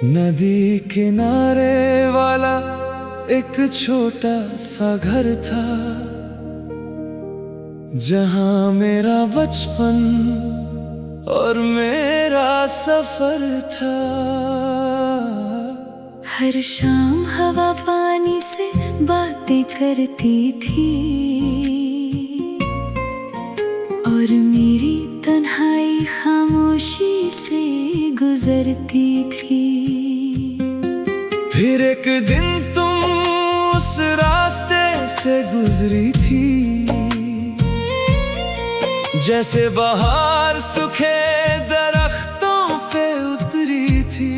नदी किनारे वाला एक छोटा सा घर था, जहां मेरा बचपन और मेरा सफर था। हर शाम हवा पानी से बातें करती थी और मेरी तन्हाई खामोशी से गुजरती थी। फिर एक दिन तुम उस रास्ते से गुजरी थी, जैसे बहार सूखे दरख्तों पे उतरी थी।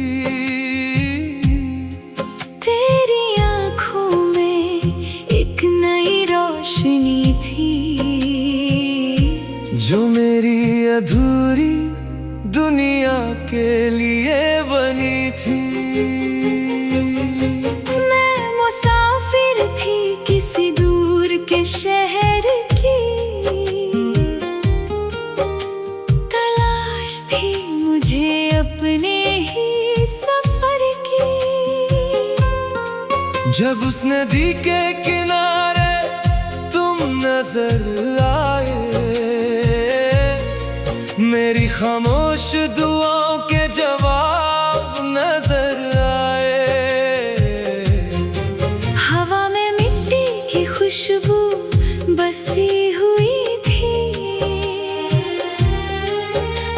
तेरी आंखों में एक नई रोशनी थी, जो मेरी अधूरी दुनिया के लिए बनी थी। मैं मुसाफिर थी किसी दूर के शहर की, तलाश थी मुझे अपने ही सफर की। जब उस नदी के किनारे तुम नजर आए, मेरी खामोश दुआओं के जवाब नजर आए। हवा में मिट्टी की खुशबू बसी हुई थी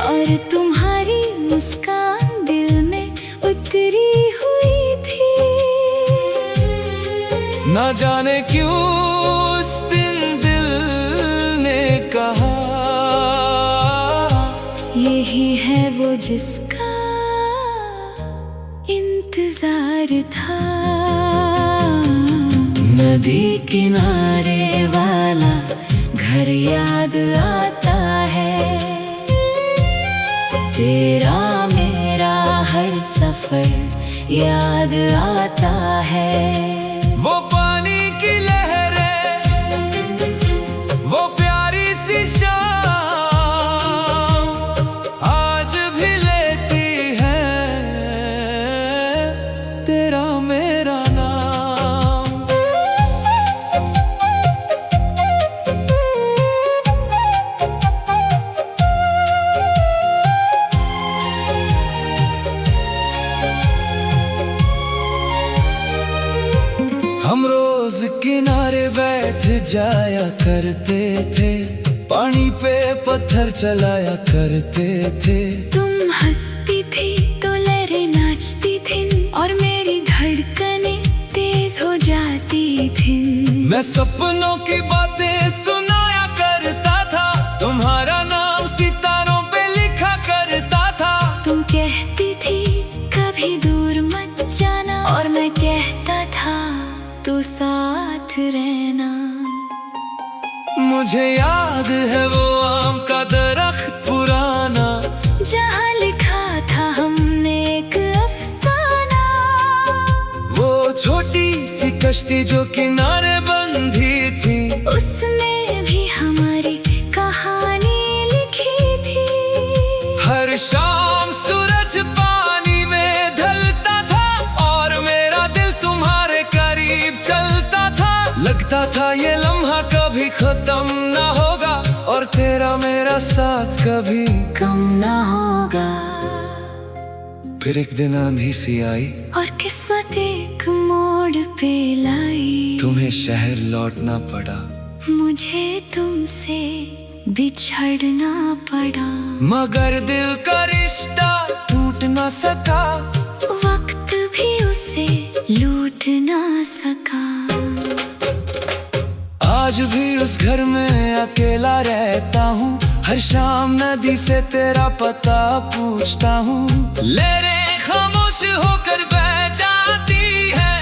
और तुम्हारी मुस्कान दिल में उतरी हुई थी। ना जाने क्यों उस दिन दिल ने कहा, यही है वो जिसका इंतजार था। नदी किनारे वाला घर याद आता है, तेरा मेरा हर सफर याद आता है। वो पानी की लहरें, वो प्यारी सी शाम आज भी लेती है तेरा मेरा नाम। हम रोज किनारे बैठ जाया करते थे, पानी पे पत्थर चलाया करते थे। तुम हंसती थी तो लहरें नाचती थी और मेरी धड़कनें तेज हो जाती थी। मैं सपनों की बातें सुनाया करता था, तुम्हारा नाम सितारों पे लिखा करता था। तुम कहती थी कभी दूर मत जाना और मैं कहता था तू साथ रहना। मुझे याद है वो आम का दरख्त पुराना, जहाँ लिखा था हमने एक अफसाना। वो छोटी सी कश्ती जो किनारे बंधी थी, उसमें भी हमारी कहानी लिखी थी। हर शाम सूरज पानी में ढलता था और मेरा दिल तुम्हारे करीब चलता था। लगता था ये लम्हा कभी खत्म ना होगा और तेरा मेरा साथ कभी कम ना होगा। फिर एक दिन आंधी सी आई और किस्मत एक मोड़ पे लाई। तुम्हें शहर लौटना पड़ा, मुझे तुमसे बिछड़ना पड़ा। मगर दिल का रिश्ता टूट ना सका, वक्त भी उसे लूट ना सका। आज भी उस घर में अकेला रहता हूँ, हर शाम नदी से तेरा पता पूछता हूँ। लहरें खामोश होकर बह जाती है,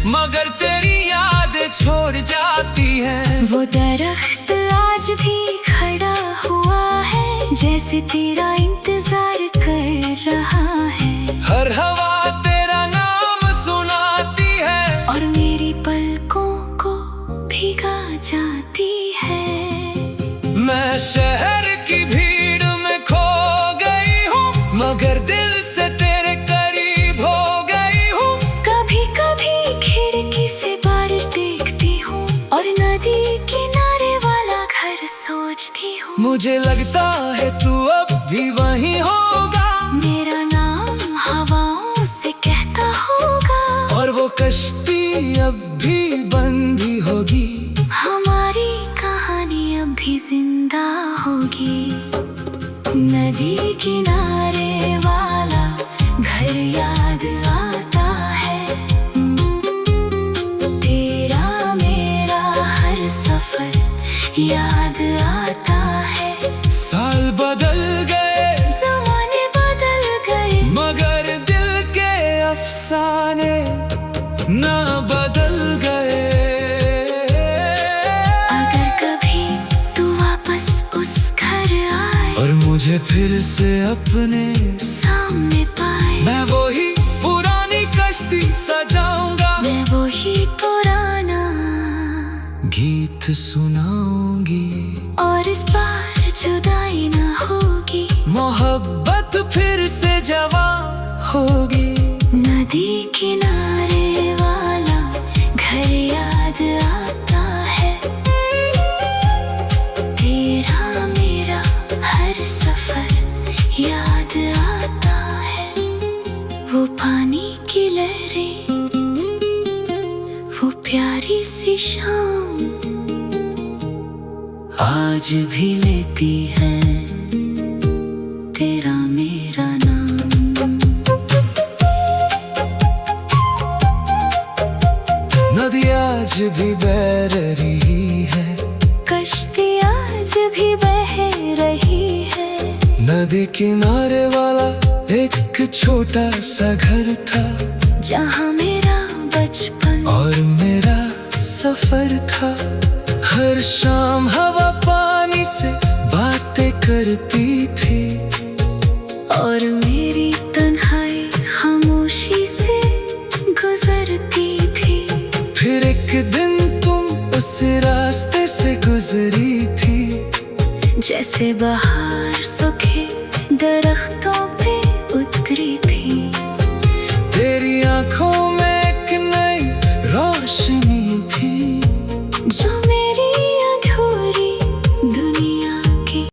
मगर तेरी याद छोड़ जाती है। वो दरख्त आज भी खड़ा हुआ है, जैसे तेरा इंतजार कर रहा है। हर हवा तेरा नाम सुनाती है और मेरी पलकों को भिगा जाती है। मैं शहर की भीड़ में खो गई हूँ, मगर दिल से तेरे करीब हो मुझे लगता है तू अब भी वहीं होगा, मेरा नाम हवाओं से कहता होगा, और वो कश्ती अब भी बंदी होगी, हमारी कहानी अब भी जिंदा होगी। नदी किनारे वाला घर याद आता है, तेरा मेरा हर सफर याद आता है। साल बदल गए, ज़माने बदल गए, मगर दिल के अफसाने ना बदल गए। अगर कभी तू वापस उस घर आए और मुझे फिर से अपने सामने पाए, मैं वही पुरानी कश्ती सजाऊंगा, मैं वही पुराना गीत सुनाऊंगी, और इस बार जुदाई ना होगी, मोहब्बत फिर से जवां होगी। नदी किनारे वाला घर याद आता है, तेरा मेरा हर सफर याद आता है। वो पानी की लहरें, वो प्यारी सी शाम आज भी लेती है तेरा मेरा नाम। नदी आज भी बह रही है, कश्ती आज भी बह रही है, नदी किनारे वाला एक छोटा सा घर था, जहाँ मेरा बचपन और मेरा सफर था। हर शाम हवा पानी से बातें करती थी, और मेरी तन्हाई खामोशी से गुजरती थी। फिर एक दिन तुम उस रास्ते से गुजरी थी, जैसे बाहर सूखे दरख्तों पे उतरी थी, तेरी आंखों में एक नई रोशनी थी, जो मेरी अधूरी दुनिया की।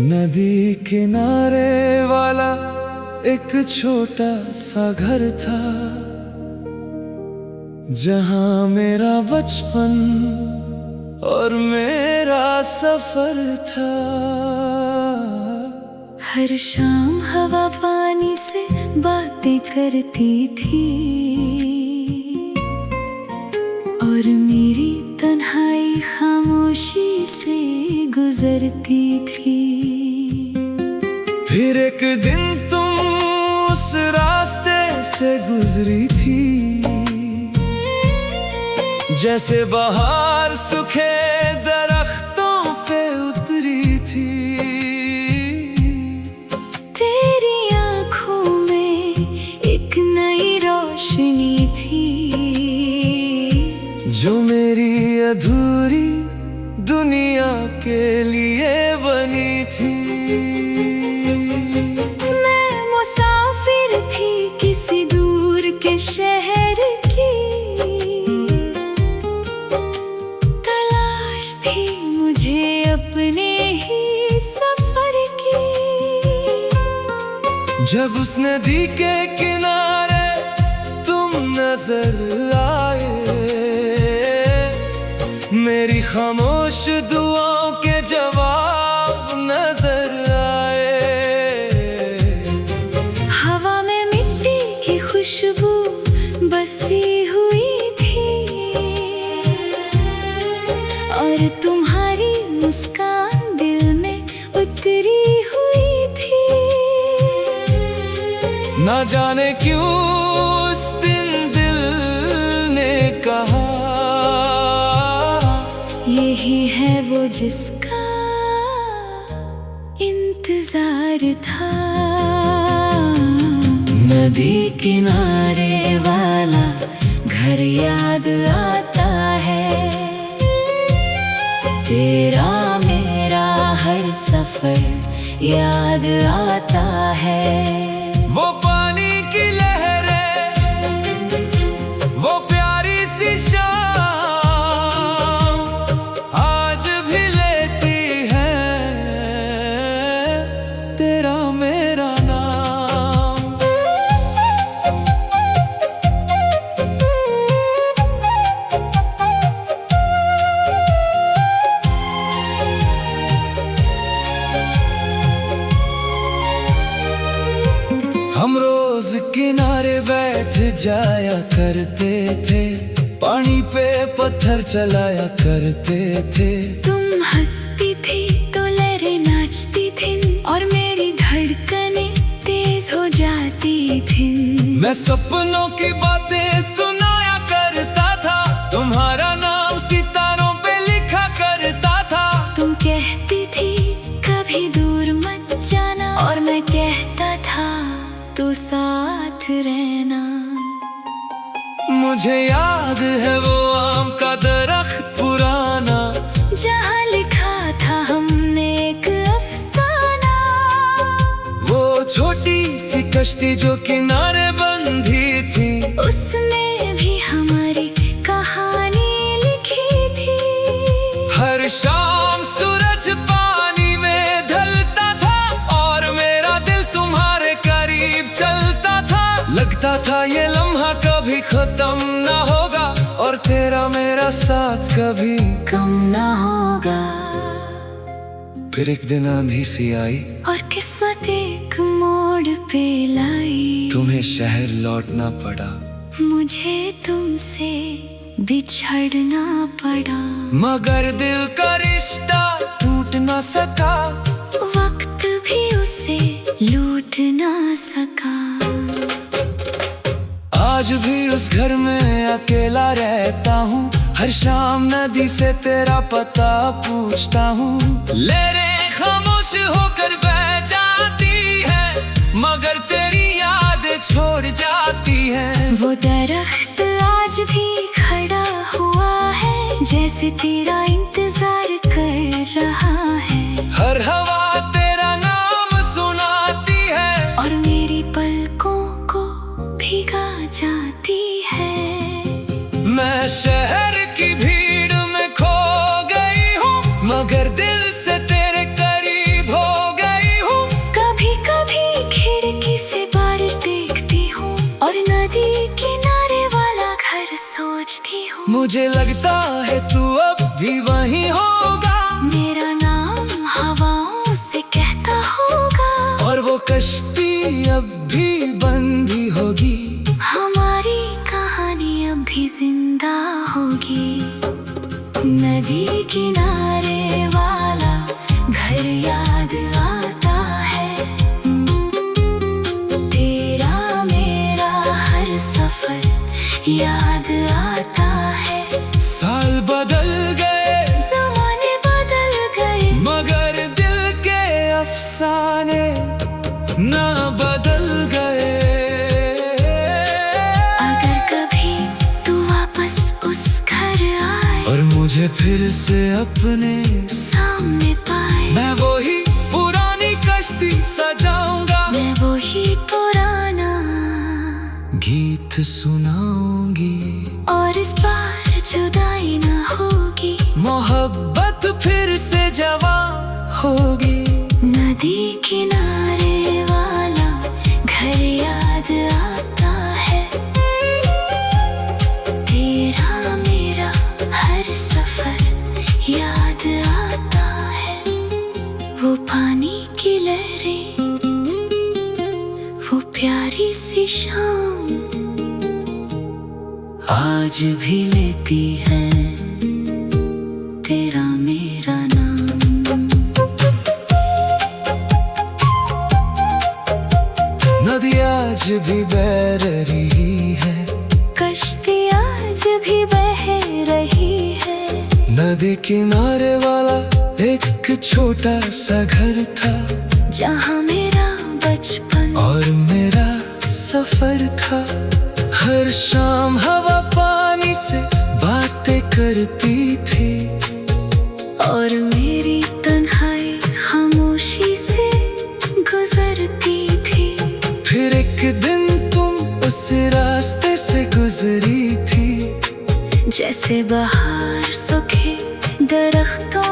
नदी किनारे वाला एक छोटा सा घर था, जहाँ मेरा बचपन और मेरा सफर था। हर शाम हवा पानी से बातें करती थी, और मेरी तन्हाई खामोशी से गुजरती थी। फिर एक दिन तुम उस रास्ते से गुजरी थी, जैसे बाहर सूखे दरख्तों पे उतरी थी, तेरी आंखों में एक नई रोशनी थी, जो मेरी अधूरी दुनिया के लिए बनी थी। मैं मुसाफिर थी किसी दूर के शहर की, तलाश थी मुझे अपने ही सफर की। जब उस नदी के किनारे तुम नजर आए, मेरी खामोश दुआओं के जवाब नजर आए। हवा में मिट्टी की खुशबू बसी हुई थी, और तुम्हारी मुस्कान दिल में उतरी हुई थी। ना जाने क्यों उस दिन दिल ने कहा, यही है वो जिसका इंतजार था। नदी किनारे वाला घर याद आता है, तेरा मेरा हर सफर याद आता है। वो पानी की लहरें, वो प्यारी सी शाम आज भी लेती है तेरा मेरा नाम। हम रोज किनारे बैठ जाया करते थे, पानी पे पत्थर चलाया करते थे। तुम हंसती थी तो लहरें नाचती थी और मेरी धड़कनें तेज हो जाती थी। मैं सपनों की बातें सुनाया करता था, तुम्हारा नाम सितारों पे लिखा करता था। तुम कहती थी कभी दूर मत जाना और मैं कहता था तू साथ रहना। मुझे याद है वो आम का दरख्त पुराना, जहाँ लिखा था हमने एक अफसाना। वो छोटी सी कश्ती जो किनारे बंधी थी, उसमें भी हमारी कहानी लिखी थी। हर शाम सूरज पानी में ढलता था और मेरा दिल तुम्हारे करीब चलता था। लगता था ये लम्हा कभी खत्म ना होगा और तेरा मेरा साथ कभी कम ना होगा। फिर एक दिन आंधी सी आई और किस्मत एक मोड़ पे लाई। तुम्हें शहर लौटना पड़ा, मुझे तुमसे बिछड़ना पड़ा। मगर दिल का रिश्ता टूट ना सका, वक्त भी उसे लूट ना सका। आज भी उस घर में अकेला रहता हूँ, हर शाम नदी से तेरा पता पूछता हूँ। लहरें खामोश होकर बह जाती है, मगर तेरी याद छोड़ जाती है। वो दरख्त आज भी खड़ा हुआ है, जैसे तेरा इंतजार कर रहा है। हर हवा तेरा नाम सुनाती है और मेरी पलकों को भिगा जाती है। मैं शहर की भीड़ में खो गई हूँ, मगर दिल से तेरे करीब हो गई हूँ। कभी कभी खिड़की से बारिश देखती हूँ और नदी किनारे वाला घर सोचती हूँ। मुझे लगता है तू अब भी वहीं होगा, मेरा नाम हवाओं से कहता होगा। और वो कश्ती अब भी बंदी होगी, हमारी कहानी अब भी जिंदा होगी। नदी किनारे वाला घर याद आता है, तेरा मेरा हर सफर याद आता है। साल बदल गए, ज़माने बदल गए, मगर दिल के अफसाने ना बदल गए। अगर कभी तू वापस उस घर आए और मुझे फिर से अपने सामने पाए, मैं वही पुरानी कश्ती सजाऊंगा, मैं वही पुराना गीत सुनाऊंगी। और इस बार जुदाई ना होगी, मोहब्बत फिर से जवां होगी। नदी किनारे वाला घर याद आता है, तेरा मेरा हर सफर याद आता है। वो पानी की लहरें, वो प्यारी सी शाम आज भी लेती है तेरा मेरा नाम। नदी आज भी बह रही है, कश्ती आज भी बह रही है। नदी किनारे वाला एक छोटा सा घर था, जहाँ मेरा बचपन और मेरा सफर था। हर शाम हवा पानी से बातें करती थी, और और मेरी तन्हाई खामोशी से गुजरती थी। फिर एक दिन तुम उस रास्ते से गुजरी थी, जैसे बाहर सूखे दरख्तों